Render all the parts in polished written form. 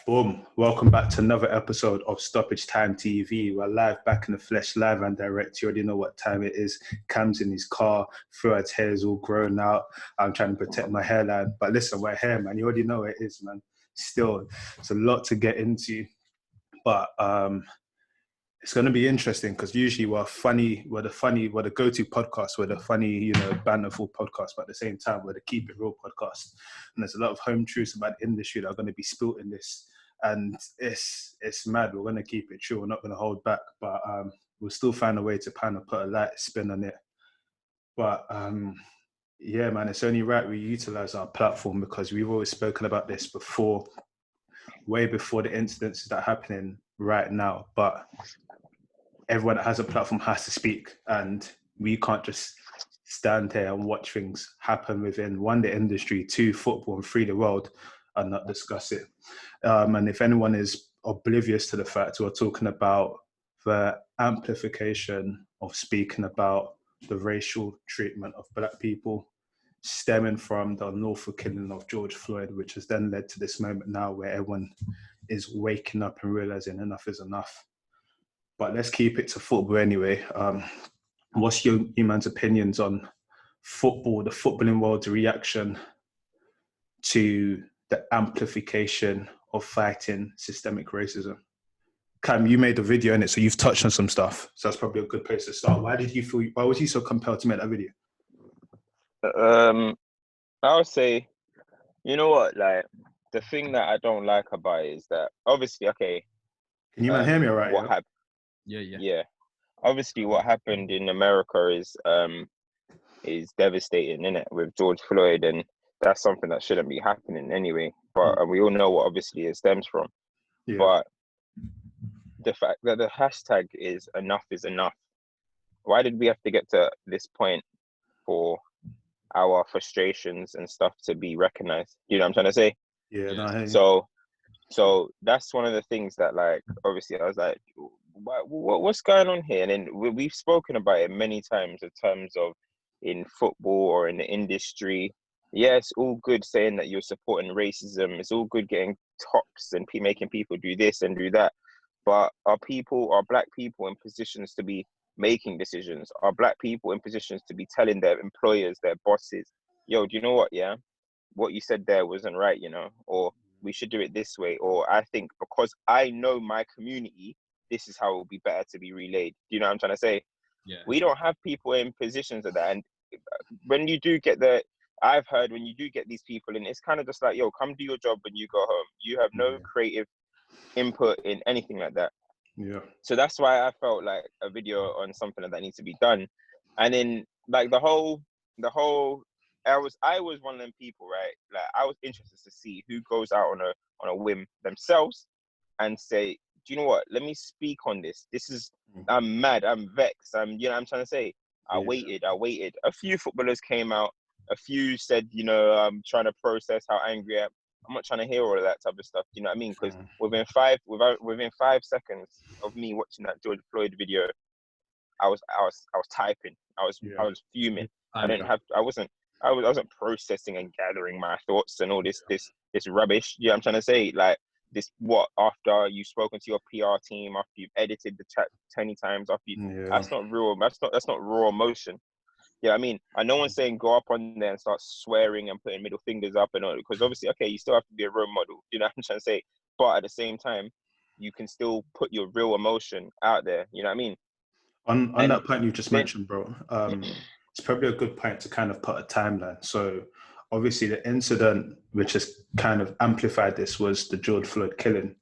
Boom. Welcome back to another episode of Stoppage Time TV. We're live, back in the flesh, live and direct. You already know what time it is. Cam's in his car. Fuad's hair is all grown out. I'm trying to protect my hairline. But listen, we're here, man. You already know what it is, man. Still, it's a lot to get into. But it's going to be interesting because usually we're the go-to podcast, we're the funny, bannerful podcast, but at the same time, we're the keep it real podcast. And there's a lot of home truths about the industry that are going to be spilt in this. And it's mad. We're going to keep it true. We're not going to hold back, but we'll still find a way to kind of put a light spin on it. But yeah, man, it's only right we utilize our platform because we've always spoken about this before, way before the incidents that are happening right now. But everyone that has a platform has to speak, and we can't just stand here and watch things happen within one, the industry, two, football, and three, the world, and not discuss it. And if anyone is oblivious to the fact, we're talking about the amplification of speaking about the racial treatment of Black people stemming from the unlawful killing of George Floyd, which has then led to this moment now where everyone is waking up and realizing enough is enough. But let's keep it to football anyway. What's your man's opinions on football, the footballing world's reaction to the amplification of fighting systemic racism? Cam, you made a video in it, so you've touched on some stuff. So that's probably a good place to start. Why was you so compelled to make that video? I would say, you know what, like, the thing that I don't like about it is that, obviously, okay. Can you hear me all right? What happened? Yeah. Obviously, what happened in America is devastating, innit, with George Floyd, and that's something that shouldn't be happening anyway. But we all know what obviously it stems from. Yeah. But the fact that the hashtag is enough is enough. Why did we have to get to this point for our frustrations and stuff to be recognized? You know what I'm trying to say? Yeah. So that's one of the things that, like, obviously I was like, what's going on here? And then we've spoken about it many times in terms of in football or in the industry. Yeah, it's all good saying that you're supporting racism. It's all good getting tops and making people do this and do that. But are Black people in positions to be making decisions? Are Black people in positions to be telling their employers, their bosses, yo, do you know what? Yeah, what you said there wasn't right, or we should do it this way. Or I think because I know my community, this is how it will be better to be relayed. Do you know what I'm trying to say? Yeah. We don't have people in positions of that. And when you do get I've heard when you do get these people in, it's kind of just like, yo, come do your job when you go home. You have no creative input in anything like that. Yeah. So that's why I felt like a video on something that needs to be done. And then, like, the whole I was one of them people, right? Like, I was interested to see who goes out on a whim themselves and say, do you know what? Let me speak on this. I'm mad. I'm vexed. I'm trying to say, I waited. A few footballers came out. A few said, I'm trying to process how angry I am. I'm not trying to hear all of that type of stuff. You know what I mean? Because within 5 seconds of me watching that George Floyd video, I was typing. I was fuming. I wasn't processing and gathering my thoughts and all this rubbish. Yeah, I'm trying to say, like, this, after you've spoken to your PR team, after you've edited the chat 20 times, that's not real. That's not raw emotion. Yeah, I mean, and no one's saying go up on there and start swearing and putting middle fingers up and all, because obviously, okay, you still have to be a role model. You know what I'm trying to say? But at the same time, you can still put your real emotion out there. You know what I mean? On that point you just mentioned, bro, it's probably a good point to kind of put a timeline. So obviously the incident which has kind of amplified this was the George Floyd killing.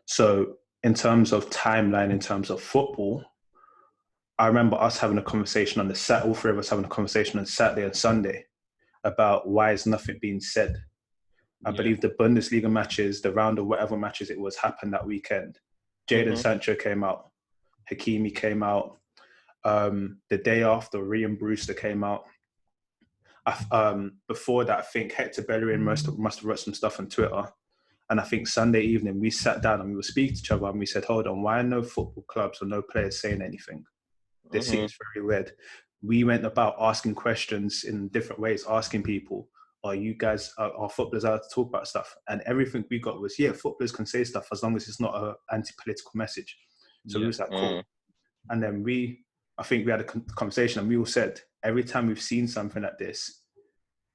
So in terms of timeline, in terms of football, I remember us having a conversation all three of us having a conversation on Saturday and Sunday about why is nothing being said. I believe the Bundesliga matches, the round of whatever matches it was, happened that weekend. Jadon Sancho came out. Hakimi came out. The day after, Ryan Brewster came out. Before that, I think Hector Bellerin must have wrote some stuff on Twitter. And I think Sunday evening, we sat down and we were speaking to each other and we said, hold on, why are no football clubs or no players saying anything? This seems very weird. We went about asking questions in different ways, asking people, are you guys, are footballers out to talk about stuff? And everything we got was, yeah, footballers can say stuff as long as it's not an anti-political message. So we was like, cool. And then I think we had a conversation, and we all said, every time we've seen something like this,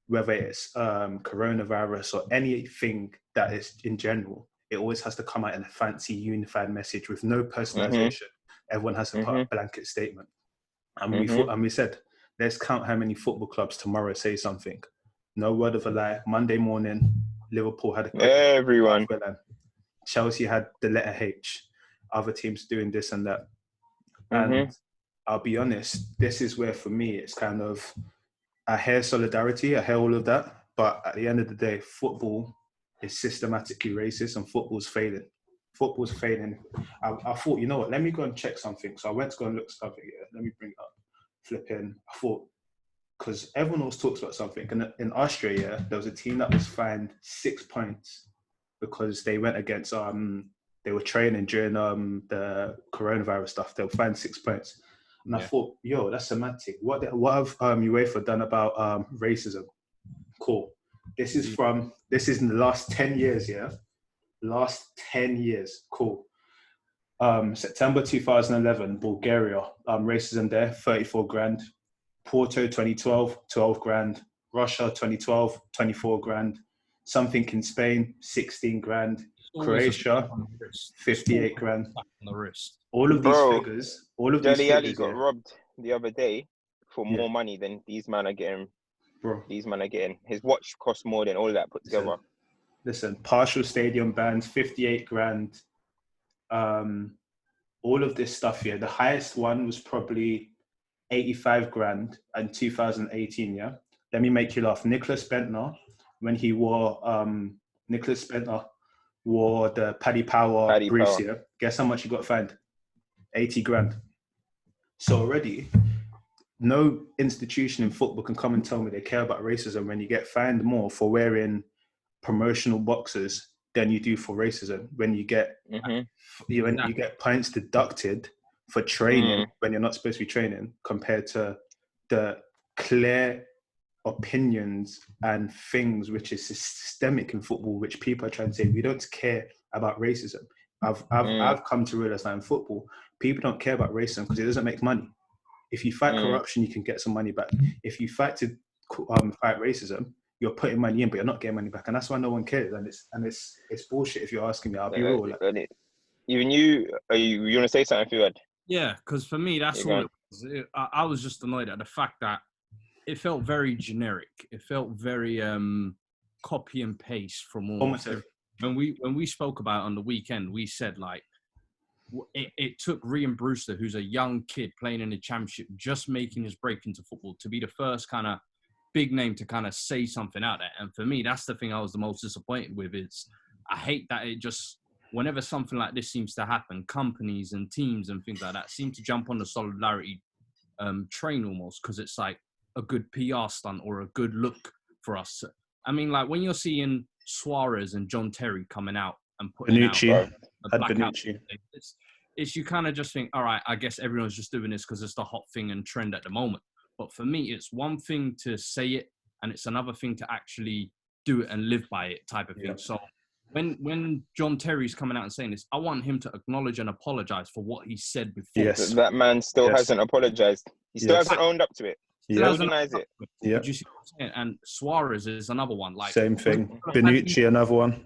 whether it's coronavirus or anything that is in general, it always has to come out in a fancy unified message with no personalization. Everyone has to put a blanket statement. And we thought, and we said, let's count how many football clubs tomorrow say something. No word of a lie. Monday morning, Liverpool had everyone. Chelsea had the letter H. Other teams doing this and that. And I'll be honest, this is where for me it's kind of, I hear solidarity, I hear all of that, but at the end of the day, football is systematically racist and football's failing. Football's failing. I thought, you know what, let me go and check something. So I went to go and look something. Yeah, let me bring it up. Flipping. I thought, because everyone always talks about something. And in Austria, there was a team that was fined 6 points because they went against, they were training during the coronavirus stuff. They were fined 6 points. And I thought, yo, that's semantic. What have UEFA done about racism? Cool. This is in the last 10 years, yeah? Last 10 years. Cool. September 2011, Bulgaria, racism there, 34 grand. Porto 2012, 12 grand. Russia 2012, 24 grand. Something in Spain, 16 grand. Croatia, 58 grand. On the wrist. All of these figures, Dele Alli got robbed the other day for more money than these men are getting. Bro, these men are getting. His watch costs more than all that put together. Listen, partial stadium bans, 58 grand. All of this stuff here. The highest one was probably 85 grand in 2018, yeah? Let me make you laugh. Nicholas Bentner, when he wore, the Paddy Power briefs here, guess how much he got fined? 80 grand. So already, no institution in football can come and tell me they care about racism when you get fined more for wearing promotional boxes than you do for racism. When you get you get points deducted for training when you're not supposed to be training, compared to the clear opinions and things which is systemic in football, which people are trying to say we don't care about racism. I've come to realize that in football, people don't care about racism because it doesn't make money. If you fight corruption, you can get some money back. If you fight to fight racism, you're putting money in, but you're not getting money back, and that's why no one cares. And it's bullshit. If you're asking me, I'll be real. Even you want to say something, Fuad? Yeah, because for me, that's all it was. I was just annoyed at the fact that it felt very generic. It felt very copy and paste from all. When we spoke about it on the weekend, we said like it took Ryan Brewster, who's a young kid playing in the championship, just making his break into football, to be the first kind of big name to kind of say something out there. And for me, that's the thing I was the most disappointed with. I hate that it just, whenever something like this seems to happen, companies and teams and things like that seem to jump on the solidarity train almost, because it's like a good PR stunt or a good look for us. I mean, like when you're seeing Suarez and John Terry coming out and putting out a blackout, it's you kind of just think, all right, I guess everyone's just doing this because it's the hot thing and trend at the moment. But for me, it's one thing to say it, and it's another thing to actually do it and live by it, type of thing. So when John Terry's coming out and saying this, I want him to acknowledge and apologize for what he said before. Yes. That man still hasn't apologized. He still hasn't owned up to it. Still denies it. Did you see what I'm saying? And Suarez is another one. Like same thing. Bonucci, another one.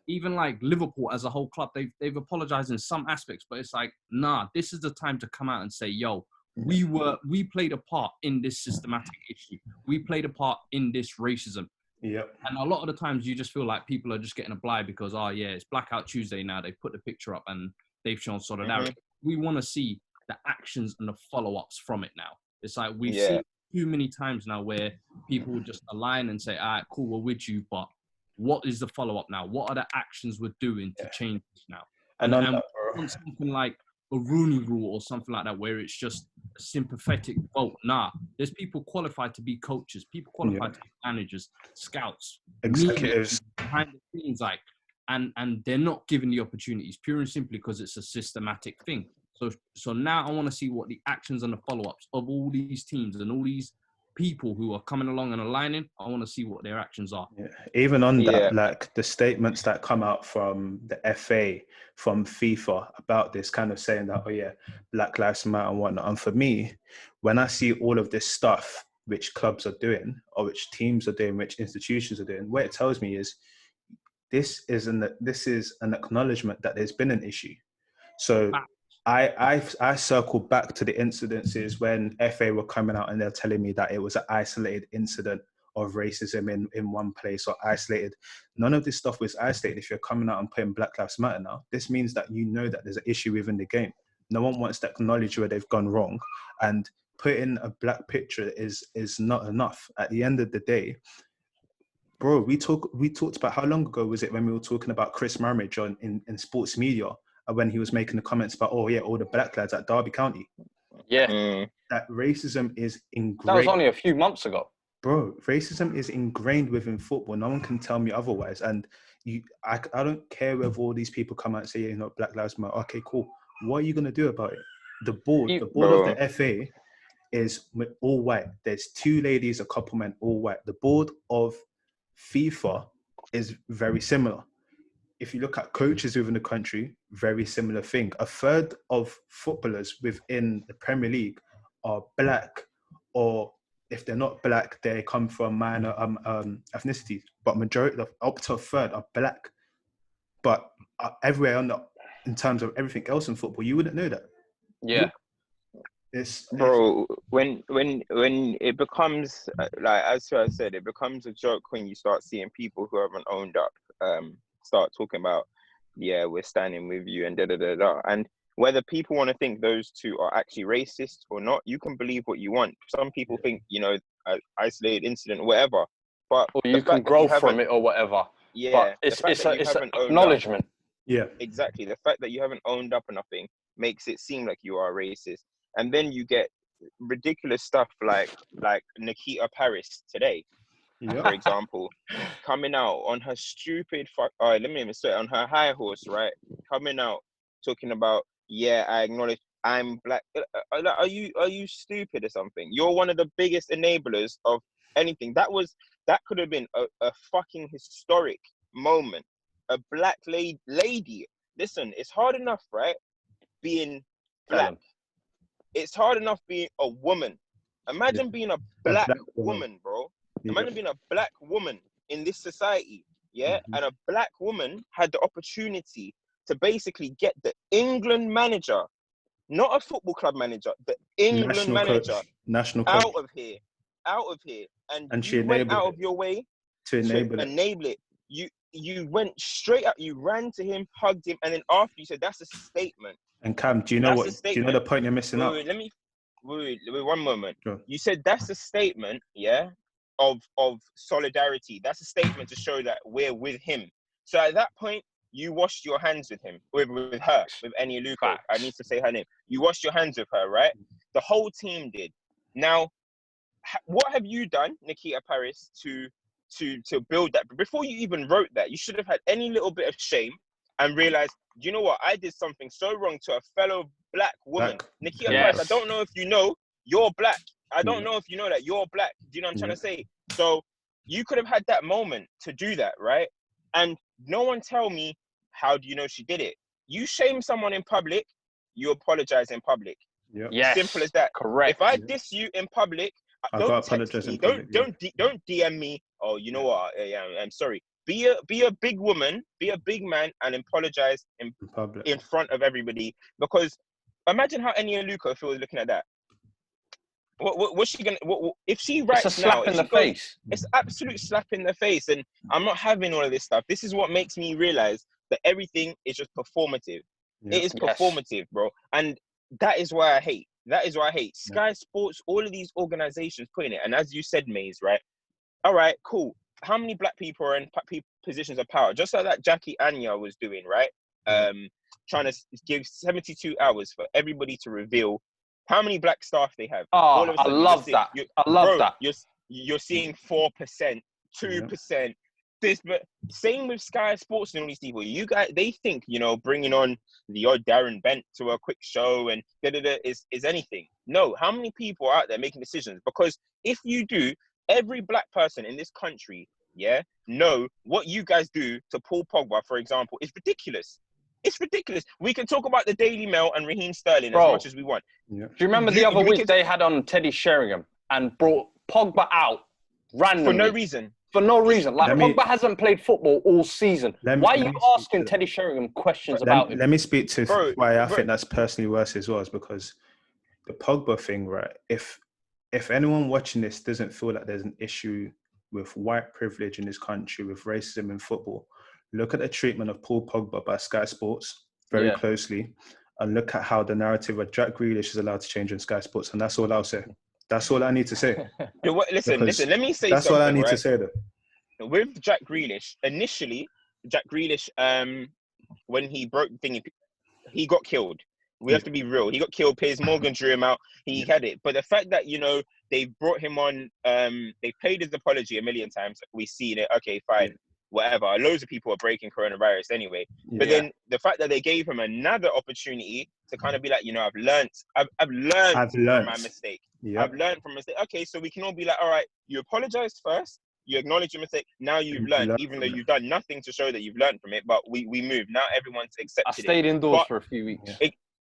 Even like Liverpool as a whole club, they've apologized in some aspects, but it's like, nah, this is the time to come out and say, yo, we played a part in this systematic issue. We played a part in this racism. Yep. And a lot of the times you just feel like people are just getting a blind because, oh yeah, it's Blackout Tuesday now. They put the picture up and they've shown solidarity. We want to see the actions and the follow-ups from it now. It's like we've seen too many times now where people would just align and say, all right, cool, we're with you, but what is the follow-up now? What are the actions we're doing to change this now? And something like a Rooney Rule or something like that, where it's just a sympathetic vote. Nah, there's people qualified to be coaches, people qualified to be managers, scouts, executives, behind the scenes, like, and they're not given the opportunities pure and simply because it's a systematic thing. So now I want to see what the actions and the follow-ups of all these teams and all these people who are coming along and aligning. I want to see what their actions are. Yeah. Even on Yeah. that, like the statements that come out from the FA, from FIFA about this, kind of saying that, oh yeah, Black Lives Matter and whatnot. And for me, when I see all of this stuff which clubs are doing, or which teams are doing, which institutions are doing, what it tells me is this is an acknowledgement that there's been an issue. So I circle back to the incidences when FA were coming out and they're telling me that it was an isolated incident of racism in one place, or isolated. None of this stuff was isolated. If you're coming out and putting Black Lives Matter now, this means that you know that there's an issue within the game. No one wants to acknowledge where they've gone wrong, and putting a black picture is not enough. At the end of the day, bro, we talked about, how long ago was it when we were talking about Chris Marmage in sports media, when he was making the comments about, oh yeah, all the black lads at Derby County. Yeah. That racism is ingrained. That was only a few months ago. Bro, racism is ingrained within football. No one can tell me otherwise. And I don't care whether all these people come out and say, you know, Black Lives Matter. Okay, cool. What are you going to do about it? The board of the FA is all white. There's two ladies, a couple men, all white. The board of FIFA is very similar. If you look at coaches within the country, very similar thing. A third of footballers within the Premier League are black, or if they're not black, they come from minor ethnicities. But majority, up to a third, are black. But everywhere in terms of everything else in football, you wouldn't know that. Yeah. Bro, when it becomes like, as I said, it becomes a joke when you start seeing people who haven't owned up start talking about, yeah, we're standing with you and da. And whether people want to think those two are actually racist or not, you can believe what you want. Some people think, you know, an isolated incident or whatever, but or you can grow from it or whatever. Yeah, but it's an acknowledgement. Yeah, exactly. The fact that you haven't owned up or nothing makes it seem like you are racist. And then you get ridiculous stuff like Nikita Paris today, for example, coming out on her stupid let me even say it, on her high horse, right? Coming out talking about, yeah, I acknowledge I'm black. Are you stupid or something? You're one of the biggest enablers of anything. That could have been a fucking historic moment. A black lady. Listen, it's hard enough, right? Being black. It's hard enough being a woman. Imagine being a black woman, bro. Imagine being a black woman in this society, yeah? And a black woman had the opportunity to basically get the England manager, not a football club manager, the England national manager, coach. National out coach. of here. And she you went out enabled of your way to enable it. You went straight up, you ran to him, hugged him, and then after you said, that's a statement. And Cam, do you know the point you're missing out? Wait, one moment. Sure. You said that's a statement, yeah, of solidarity. That's a statement to show that we're with him. So at that point, you washed your hands with him, with her, with Enya Luko. I need to say her name. You washed your hands with her, right? The whole team did. Now, what have you done, Nikita Paris, to build that? Before you even wrote that, you should have had any little bit of shame and realized, do you know what? I did something so wrong to a fellow black woman. Nikita Paris, I don't know if you know, you're black. I don't know if you know that you're black. Do you know what I'm trying to say? So you could have had that moment to do that, right? And no one tell me, how do you know she did it? You shame someone in public, you apologize in public. Yes. Simple as that. Correct. If I diss you in public, don't text me. Don't DM me. Oh, you know what? Yeah, I'm sorry. Be a big woman, be a big man, and apologize in public, in front of everybody. Because imagine how Enya Luko feels looking at that. What's she gonna? If she writes it's a slap in the face. It's absolute slap in the face, and I'm not having all of this stuff. This is what makes me realize that everything is just performative. It is performative, bro, and that is why I hate. Sky Sports, all of these organizations putting it. And as you said, Maze, right? All right, cool. How many black people are in positions of power? Just like that Jackie Anya was doing, right? Trying to give 72 hours for everybody to reveal how many black staff they have. Oh, I love that. I love that. You're seeing 4%, 2%. This, but same with Sky Sports and all these people. You guys, they think, you know, bringing on the odd Darren Bent to a quick show and is anything. No, how many people are out there making decisions? Because if you do, every black person in this country, know what you guys do to Paul Pogba, for example, is ridiculous. It's ridiculous. We can talk about the Daily Mail and Raheem Sterling as much as we want. Yeah. Do you remember the other week they had on Teddy Sheringham and brought Pogba out randomly? For no reason. For no reason. Like, Pogba hasn't played football all season. Why are you asking Teddy Sheringham questions about him? Let me speak to why I think that's personally worse as well, is because the Pogba thing, right? If anyone watching this doesn't feel like there's an issue with white privilege in this country, with racism in football, look at the treatment of Paul Pogba by Sky Sports very closely, and look at how the narrative of Jack Grealish is allowed to change on Sky Sports, and that's all I'll say. That's all I need to say. Listen, let me say that's something. That's all I need to say, though. With Jack Grealish, initially, when he broke the thing, he got killed. We have to be real. He got killed. Piers Morgan drew him out. He had it. But the fact that, they brought him on, they played his apology a million times. We've seen it. Okay, fine. Whatever. Loads of people are breaking coronavirus anyway. But then the fact that they gave him another opportunity to kind of be like, I've learned from my mistake. I've learned from mistake. Okay, so we can all be like, all right, you apologized first. You acknowledge your mistake. Now you've learned, even though you've done nothing to show that you've learned from it. But we moved. Now everyone's accepted it. I stayed indoors for a few weeks.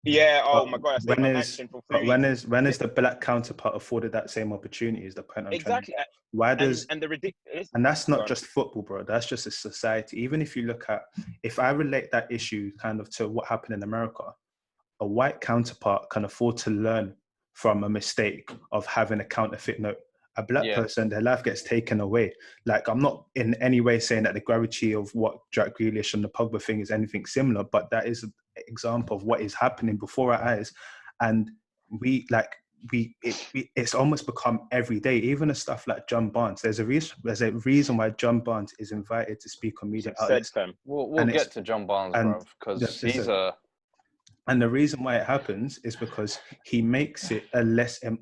Oh my God! I stayed in action for 3 weeks. When is the black counterpart afforded that same opportunity? Is the point I'm trying to make. Why does and the ridiculous? And that's not just football, bro. That's just a society. Even if you look at, if I relate that issue kind of to what happened in America, a white counterpart can afford to learn from a mistake of having a counterfeit note. A black person, their life gets taken away. Like, I'm not in any way saying that the gravity of what Jack Grealish and the Pogba thing is anything similar, but that is an example of what is happening before our eyes. And it's almost become every day. Even the stuff like John Barnes, there's a reason why John Barnes is invited to speak on media outlets. We'll get to John Barnes, bro, because he's a... And the reason why it happens is because he makes it a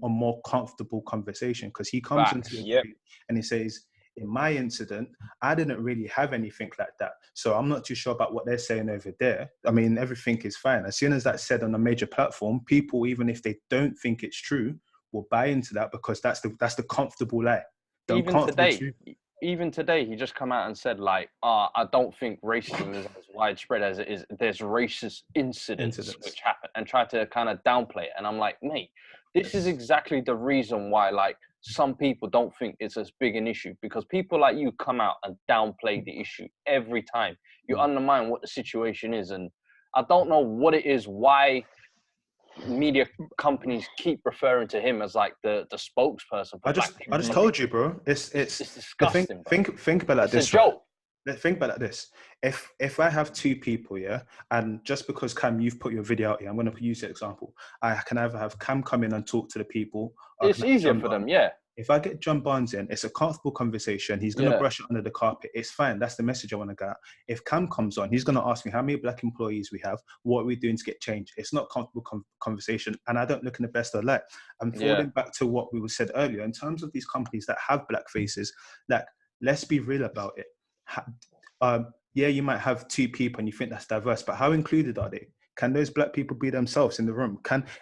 more comfortable conversation, because he comes into the group and he says, in my incident, I didn't really have anything like that. So I'm not too sure about what they're saying over there. I mean, everything is fine. As soon as that's said on a major platform, people, even if they don't think it's true, will buy into that, because that's the comfortable lie. Even today, he just come out and said, like, I don't think racism is as widespread as it is. There's racist incidents which happen, and try to kind of downplay it. And I'm like, mate, this is exactly the reason why, like, some people don't think it's as big an issue, because people like you come out and downplay the issue every time. You undermine what the situation is. And I don't know what it is, why media companies keep referring to him as like the spokesperson for black people. I just told you, bro. It's disgusting. Think about it like this. It's a joke. Think about it like this. If I have two people, and just because Cam, you've put your video out here, I'm going to use the example. I can either have Cam come in and talk to the people. It's easier for them, If I get John Barnes in, it's a comfortable conversation. He's going to brush it under the carpet. It's fine. That's the message I want to get. If Cam comes on, he's going to ask me how many black employees we have, what are we doing to get change. It's not a comfortable conversation, and I don't look in the best of light. I'm falling back to what we said earlier in terms of these companies that have black faces. Like, let's be real about it. You might have two people and you think that's diverse, but how included are they? Can those black people be themselves in the room?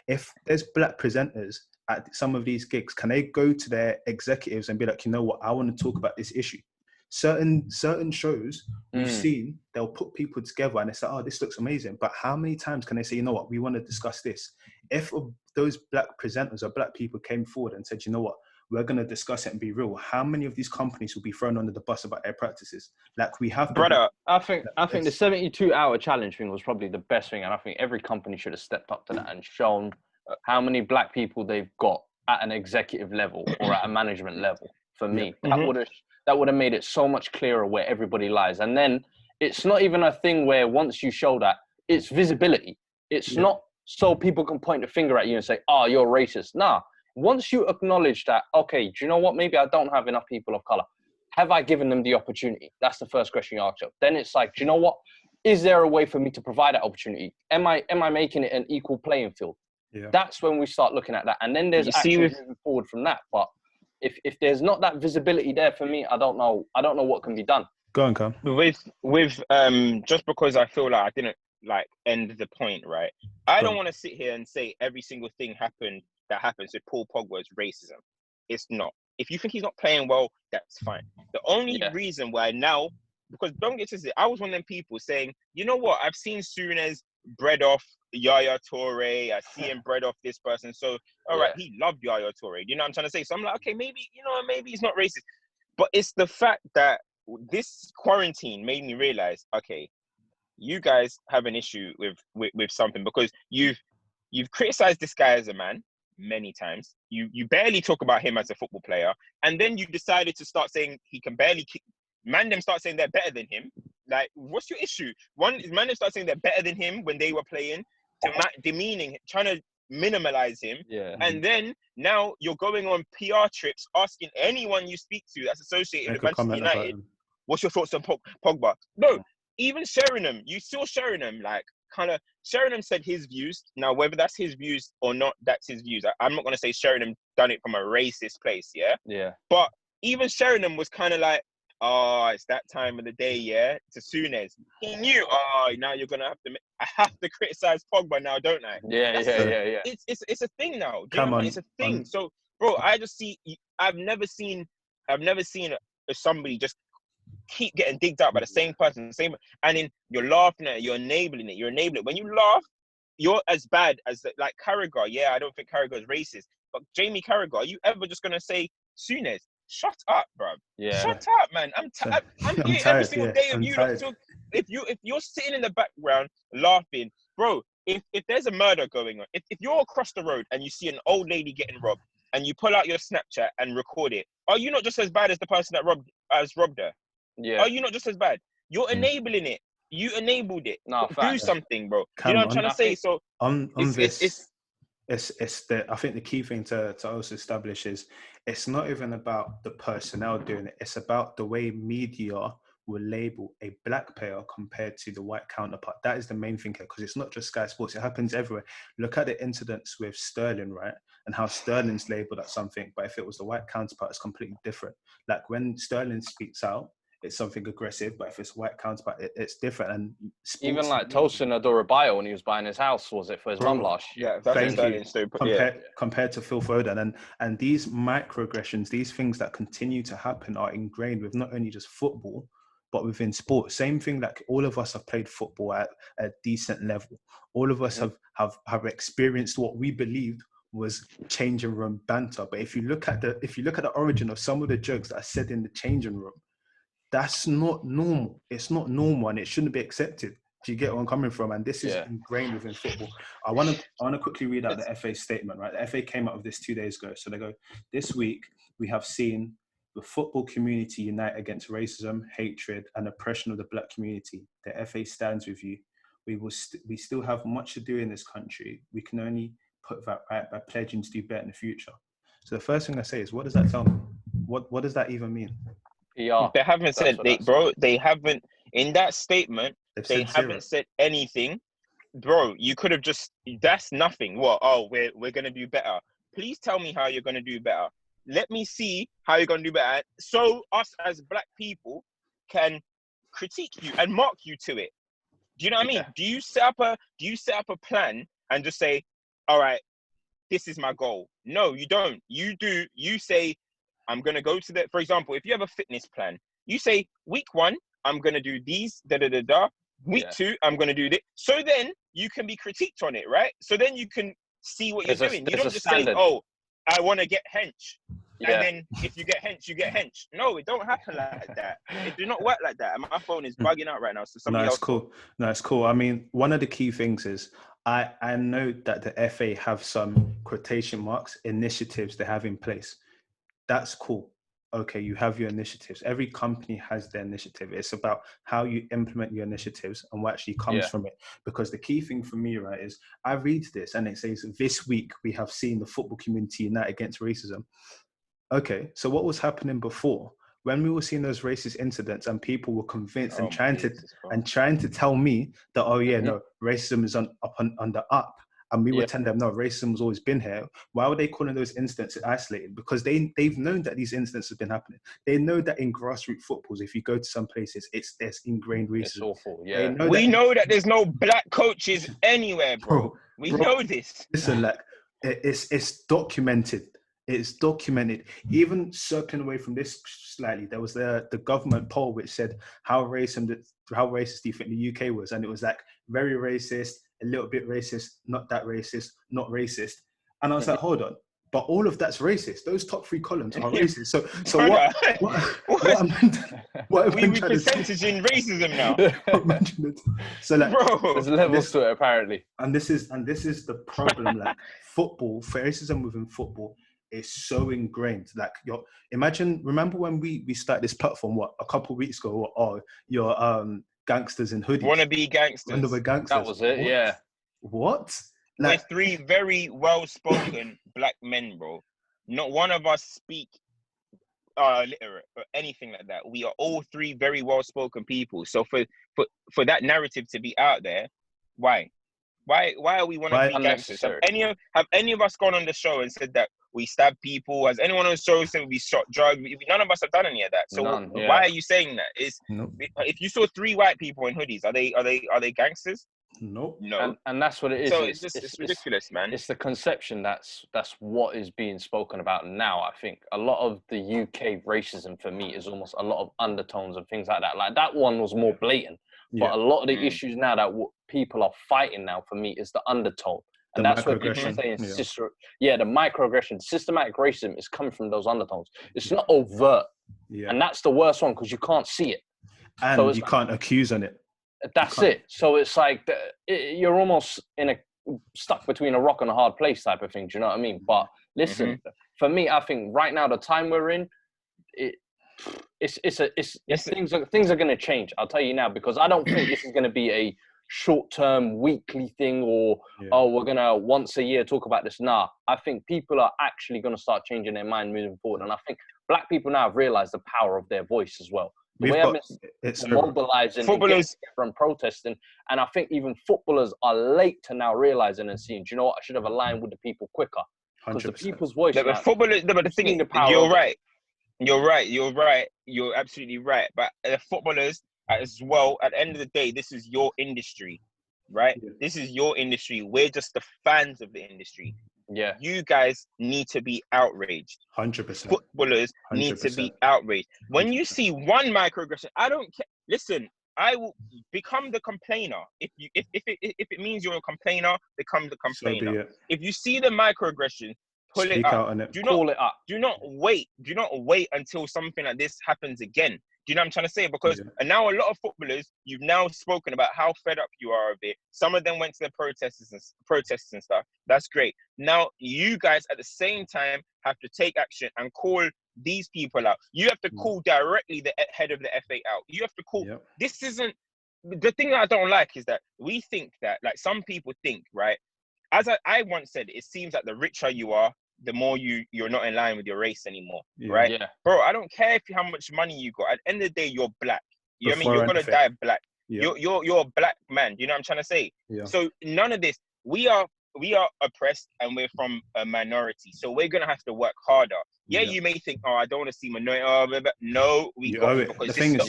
If there's black presenters at some of these gigs, can they go to their executives and be like, you know what, I want to talk about this issue? Certain shows we've seen, they'll put people together and they say, oh, this looks amazing. But how many times can they say, you know what, we want to discuss this? If those black presenters or black people came forward and said, you know what, we're going to discuss it and be real, how many of these companies will be thrown under the bus about their practices? Like, we have... Brother, I think the 72-hour challenge thing was probably the best thing, and I think every company should have stepped up to that and shown how many black people they've got at an executive level or at a management level. For me, that would have made it so much clearer where everybody lies. And then it's not even a thing where once you show that, it's visibility. It's not so people can point a finger at you and say, oh, you're racist. Nah. Once you acknowledge that, okay, do you know what? Maybe I don't have enough people of color. Have I given them the opportunity? That's the first question you ask yourself. Then it's like, do you know what? Is there a way for me to provide that opportunity? Am I making it an equal playing field? Yeah. That's when we start looking at that. And then there's actions moving forward from that. But if there's not that visibility there for me, I don't know what can be done. Go on, Cam. With just because I feel like I didn't like end the point, right? I don't want to sit here and say every single thing happened that happens with Paul Pogba is racism. It's not. If you think he's not playing well, that's fine. The only reason why now, because don't get twisted, I was one of them people saying, you know what, I've seen Souness bred off Yaya Toure, I see him bred off this person, so all right, he loved Yaya Toure. You know what I'm trying to say? So I'm like, okay, maybe, you know, maybe he's not racist. But it's the fact that this quarantine made me realize, okay, you guys have an issue with something, because you've criticized this guy as a man many times. You barely talk about him as a football player, and then you decided to start saying he can barely kick. Man, them start saying they're better than him. Like, what's your issue? One is man, them start saying they're better than him when they were playing, demeaning, trying to minimalize him. Yeah. And then now you're going on PR trips, asking anyone you speak to that's associated with Manchester United, what's your thoughts on Pogba? No, even Sheringham, you saw Sheringham, like, kind of, Sheringham said his views. Now, whether that's his views or not, that's his views. I'm not going to say Sheringham done it from a racist place, Yeah. But even Sheringham was kind of like, oh, it's that time of the day, to Souness. He knew, now you're going to I have to criticize Pogba now, don't I? Yeah. It's a thing now. Do you know what I mean? It's a thing. So, bro, I just see, I've never seen somebody just keep getting digged out by the same person, and then you're laughing at it, you're enabling it. When you laugh, you're as bad as like Carragher. Yeah, I don't think Carragher is racist, but Jamie Carragher, are you ever just gonna say Souness? Shut up, bro. Yeah. Shut up, man. I'm here tired, every single day of you. So if you're sitting in the background laughing, bro, if there's a murder going on, if you're across the road and you see an old lady getting robbed and you pull out your Snapchat and record it, are you not just as bad as the person that robbed her? Yeah. Are you not just as bad? You're enabling it. You enabled it. No, do something, bro. Do you know what I'm trying to say? So on this, I think the key thing to also establish is it's not even about the personnel doing it. It's about the way media will label a black player compared to the white counterpart. That is the main thing here, because it's not just Sky Sports. It happens everywhere. Look at the incidents with Sterling, right? And how Sterling's labeled at something, but if it was the white counterpart, it's completely different. Like when Sterling speaks out, it's something aggressive, but if it's white counterpart, it's different. And even like Tosin Adorabayo when he was buying his house, was it for his mum last year? Yeah, that's Sterling. Compared to Phil Foden, and these microaggressions, these things that continue to happen, are ingrained with not only just football, but within sport. Same thing, like all of us have played football at a decent level. All of us have experienced what we believed was changing room banter. But if you look at the origin of some of the jokes that are said in the changing room, that's not normal. It's not normal, and it shouldn't be accepted. Do you get where I'm coming from? And this is ingrained within football. I want to quickly read out the FA statement, right? The FA came out with this 2 days ago. So they go, this week we have seen the football community unite against racism, hatred, and oppression of the black community. The FA stands with you. We still have much to do in this country. We can only put that right by pledging to do better in the future. So the first thing I say is, what does that tell me? What does that even mean? They haven't said they haven't in that statement. They haven't said anything, bro. You could have just, that's nothing. What? Oh, we're gonna do better. Please tell me how you're gonna do better. Let me see how you're gonna do better, so us as black people can critique you and mark you to it. Do you know what I mean? Do you set up a plan and just say, all right, this is my goal? No, you don't. You say, I'm going to go to for example, if you have a fitness plan, you say, week 1, I'm going to do these, Week 2, I'm going to do this. So then you can be critiqued on it, right? So then you can see what you're doing. You don't just say, oh, I want to get hench. And then if you get hench, you get hench. No, it don't happen like that. It do not work like that. And my phone is bugging out right now. So somebody else. Cool. No, it's cool. I mean, one of the key things is I know that the FA have some quotation marks initiatives they have in place. That's cool. Okay, you have your initiatives. Every company has their initiative. It's about how you implement your initiatives and what actually comes from it. Because the key thing for me, right, is I read this and it says, this week we have seen the football community unite against racism. Okay, so what was happening before? When we were seeing those racist incidents and people were convinced and trying to tell me that, no, racism is on the up. And we would tell them, no, racism's always been here. Why were they calling those incidents isolated? Because they've known that these incidents have been happening. They know that in grassroots footballs, if you go to some places, there's ingrained racism. It's awful, yeah. We know that there's no black coaches anywhere, bro. We know this. Listen, like, It's documented. It's documented. Even circling away from this slightly, there was the government poll which said how racist do you think the UK was, and it was like very racist, a little bit racist, not that racist, not racist. And I was like, hold on, but all of that's racist. Those top 3 columns are racist. So what we percentaging racism now. So like, bro, there's levels to it apparently. And this is the problem. Like football, racism within football is so ingrained. Like remember when we started this platform a couple of weeks ago? Your gangsters in hoodies, wannabe gangsters. That was it. What? Yeah. What? We're 3 very well-spoken black men, bro. Not one of us speak illiterate or anything like that. We are all 3 very well-spoken people. So for that narrative to be out there, why are we wannabe gangsters? Have any of us gone on the show and said that we stab people? Has anyone on the show said we shot drugs? None of us have done any of that. So why are you saying that? If you saw 3 white people in hoodies, are they gangsters? Nope. No. And that's what it is. So it's ridiculous, man. It's the conception that's what is being spoken about now. I think a lot of the UK racism for me is almost a lot of undertones and things like that. Like that one was more blatant, but a lot of the issues now that people are fighting now for me is the undertone. And that's what people are saying. The microaggression, systematic racism is coming from those undertones. It's not overt. Yeah. And that's the worst one because you can't see it. And so you can't accuse on it. That's it. So it's like you're almost stuck between a rock and a hard place type of thing. Do you know what I mean? But listen, for me, I think right now the time we're in, things are going to change. I'll tell you now, because I don't think this is going to be a short-term weekly thing or we're going to once a year talk about this. Nah, I think people are actually going to start changing their mind moving forward. And I think black people now have realized the power of their voice as well. The way I've been mobilizing footballers from protesting, and I think even footballers are late to now realizing and seeing, do you know what, I should have aligned with the people quicker. Because the people's voice. But footballers, but the thing is, you're right. You're absolutely right. But the footballers as well, at the end of the day, this is your industry, right? Yeah. This is your industry. We're just the fans of the industry. Yeah. You guys need to be outraged. 100%. Footballers 100%. Need to be outraged. When you see one microaggression, I don't care. Listen, I will become the complainer. If it means you're a complainer, become the complainer. So if you see the microaggression, pull it up. Call it up. Do not wait until something like this happens again. Do you know what I'm trying to say? Because and now a lot of footballers, you've now spoken about how fed up you are of it. Some of them went to the protests and stuff. That's great. Now you guys at the same time have to take action and call these people out. You have to call directly the head of the FA out. You have to call. Yep. This isn't the thing that I don't like is that we think that, like, some people think, right? As I once said, it seems like the richer you are, the more you're not in line with your race anymore, right? Yeah. Bro, I don't care how much money you got. At the end of the day, you're black. You know what I mean? You're gonna die black. Yeah. You're a black man. You know what I'm trying to say? Yeah. So none of this. We are oppressed and we're from a minority. So we're gonna have to work harder. Yeah, you may think, I don't want to see minority. No, we owe it. Because the thing is,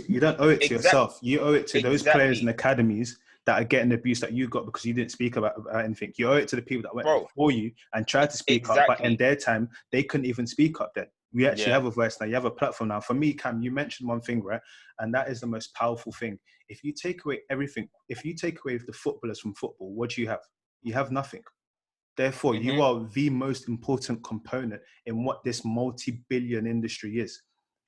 you don't owe it to yourself. You owe it to those players and academies that are getting the abuse that you got because you didn't speak about anything. You owe it to the people that went before you and tried to speak up, but in their time, they couldn't even speak up then. We actually have a voice now. You have a platform now. For me, Cam, you mentioned one thing, right? And that is the most powerful thing. If you take away everything, if you take away the footballers from football, what do you have? You have nothing. Therefore, you are the most important component in what this multi-billion industry is.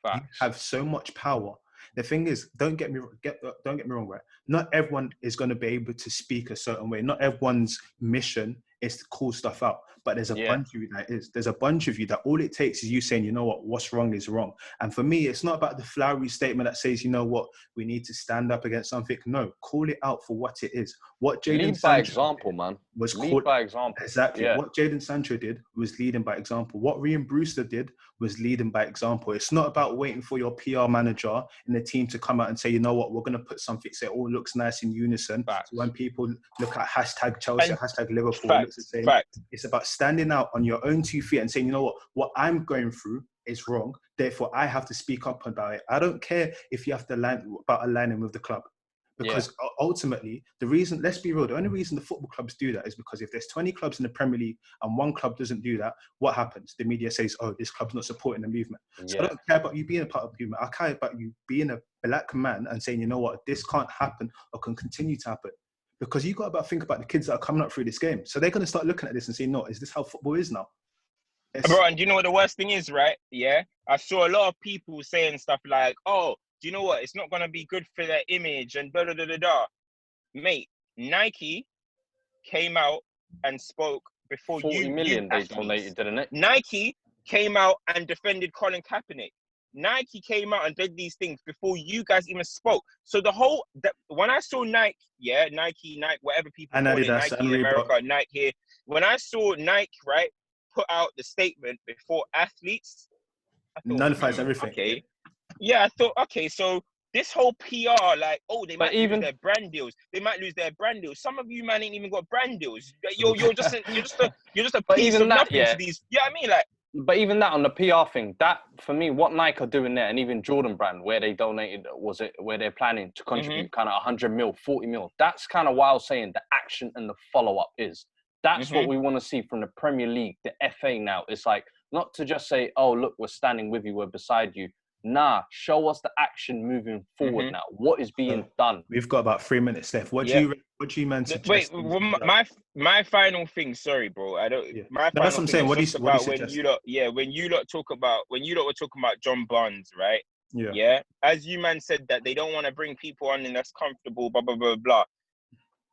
Facts. You have so much power. The thing is, don't get me wrong, right? Not everyone is going to be able to speak a certain way. Not everyone's mission is to call stuff out. But there's a bunch of you that is. There's a bunch of you that all it takes is you saying, you know what, what's wrong is wrong. And for me, it's not about the flowery statement that says, you know what, we need to stand up against something. No, call it out for what it is. What Jadon Sancho by example, man. Lead by example. Exactly. Yeah. What Jadon Sancho did was leading by example. What Ryan Brewster did was leading by example. It's not about waiting for your PR manager and the team to come out and say, you know what, we're going to put something so it all looks nice in unison. So when people look at hashtag Chelsea, hashtag Liverpool, it looks the same. It's about standing out on your own 2 feet and saying, you know what I'm going through is wrong. Therefore, I have to speak up about it. I don't care if you have to align with the club. Because ultimately, let's be real, the only reason the football clubs do that is because if there's 20 clubs in the Premier League and one club doesn't do that, what happens? The media says, oh, this club's not supporting the movement. So I don't care about you being a part of the movement. I care about you being a black man and saying, you know what, this can't happen or can continue to happen. Because you got to think about the kids that are coming up through this game. So they're going to start looking at this and saying, no, is this how football is now? Bro, and do you know what the worst thing is, right? Yeah, I saw a lot of people saying stuff like, oh, do you know what? It's not going to be good for their image and da da da da da. Mate, Nike came out and spoke before 40 million they donated, didn't it? Nike came out and defended Colin Kaepernick. Nike came out and did these things before you guys even spoke. So when I saw Nike, Nike, whatever people call it, Nike in America, Nike here. When I saw Nike, right, put out the statement before athletes, I thought, nullifies everything. Okay. Yeah, I thought, okay, so this whole PR, like, oh, they might lose their brand deals. They might lose their brand deals. Some of you man ain't even got brand deals. You're just a piece of nothing to these. Yeah, I mean, like. But even that on the PR thing, that for me, what Nike are doing there, and even Jordan Brand, where they donated, where they're planning to contribute kind of 100 mil, 40 mil. That's kind of why I was saying the action and the follow up is. That's what we want to see from the Premier League, the FA now. It's like not to just say, oh, look, we're standing with you, we're beside you. Nah, show us the action moving forward now. What is being done? We've got about 3 minutes left. What do you man suggest? Wait, my final thing. Sorry, bro. I don't. Yeah. My final that's what I'm saying. What do you suggest? When you lot were talking about John Barnes, right? Yeah. Yeah. As you man said that they don't want to bring people on and that's comfortable. Blah blah blah blah.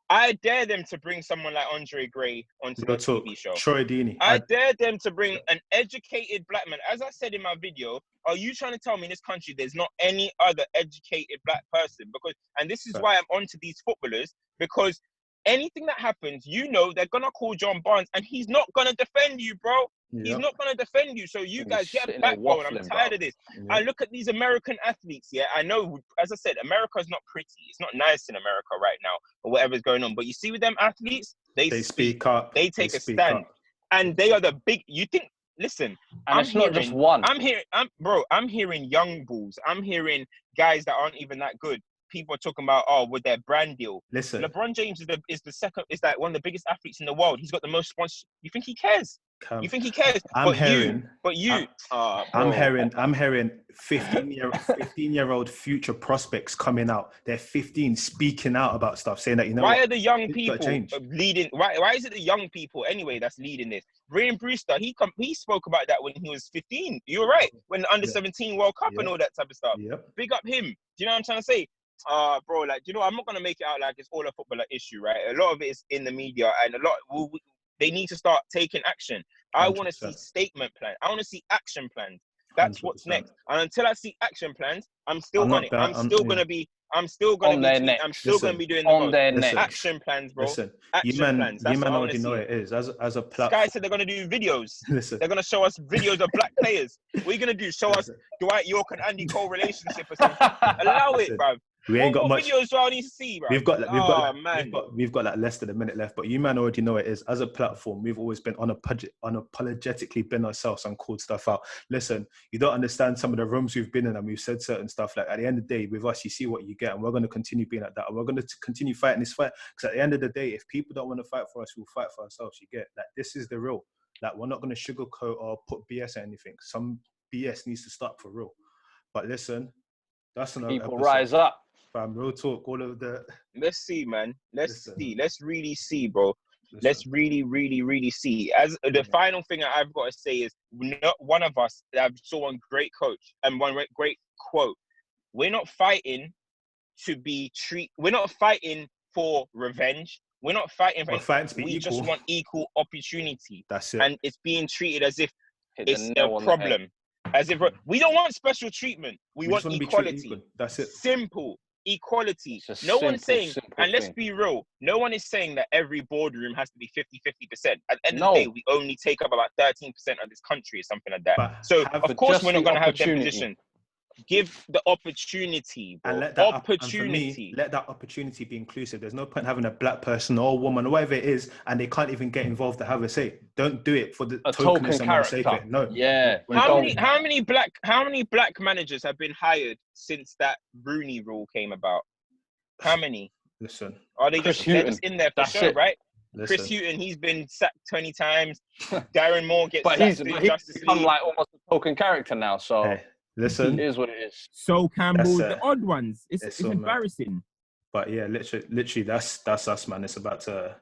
I dare them to bring someone like Andre Gray onto the TV show. Troy Deeney. I dare them to bring an educated black man. As I said in my video, are you trying to tell me in this country there's not any other educated black person? And this is why I'm onto these footballers, because anything that happens, they're going to call John Barnes and he's not going to defend you, bro. Yep. He's not going to defend you. So you guys get a backbone. I'm tired of this. Yep. I look at these American athletes, I know, as I said, America's not pretty. It's not nice in America right now or whatever's going on. But you see with them athletes, they speak up. They take a stand. And they are the big, listen, and it's not just one. I'm hearing young bulls. I'm hearing guys that aren't even that good. People are talking about, with their brand deal. Listen, LeBron James is like one of the biggest athletes in the world. He's got the most sponsors. You think he cares? You think he cares? I'm hearing 15-year-old future prospects coming out. They're 15 speaking out about stuff, saying that, why are the young people leading? Why is it the young people anyway that's leading this? Brian Brewster, he spoke about that when he was 15. You were right, when the under-17 World Cup and all that type of stuff. Yep. Big up him. Do you know what I'm trying to say? Bro, like, I'm not gonna make it out like it's all a footballer issue, right? A lot of it is in the media, and they need to start taking action. I want to see statement plans. I want to see action plans. That's 100%. What's next. And until I see action plans, I'm still on it. I'm still going to be doing the most. Action plans, bro. Listen, action plans. That's you what man I already know it is. As a platform. Sky said they're going to do videos. Listen. They're going to show us videos of black players. What are you going to do? Show us Dwight York and Andy Cole relationship or something? Allow it, bro. We ain't got much videos I need to see, bro. We've got like less than a minute left, but you man already know it is. As a platform, we've always been unapologetically been ourselves and called stuff out. Listen, you don't understand some of the rooms we've been in and we've said certain stuff. Like, at the end of the day, with us, you see what you get, and we're going to continue being like that, and we're going to continue fighting this fight, because at the end of the day, if people don't want to fight for us, we'll fight for ourselves. You get like, this is the real. Like, we're not going to sugarcoat or put BS at anything. Some BS needs to stop for real. But listen, that's another people episode. Rise up. Real talk, all of the. Let's see, man. Let's really see, bro. Let's really, really, really see. As the final thing I've got to say is, not one of us that saw one great coach and one great quote. We're not fighting to be We're not fighting for revenge. We're not fighting for. We just want equal opportunity. That's it. And it's being treated as if it's a problem. As if we don't want special treatment. We want equality. That's it. Simple. Equality. No one's saying, and let's be real, no one is saying that every boardroom has to be 50-50%. At the end of the day, we only take up about 13% of this country or something like that. So, of course, we're not going to have that position. Give the opportunity, bro. And let that opportunity. Let that opportunity be inclusive. There's no point having a black person or a woman or whatever it is, and they can't even get involved to have a say. Don't do it for the tokenism and sake of it. No. Yeah. How many black managers have been hired since that Rooney rule came about? How many? Listen. Are they Chris just they're Hughton. just in there for That's show, it. right? Listen. Chris Hughton, he's been sacked 20 times. Darren Moore gets But sacked he's in Justice become League. like almost a token character now. So Hey, listen. it is what it is. So Campbell, That's, the odd ones. It's all, man. embarrassing. But yeah, literally, that's us, man. It's about to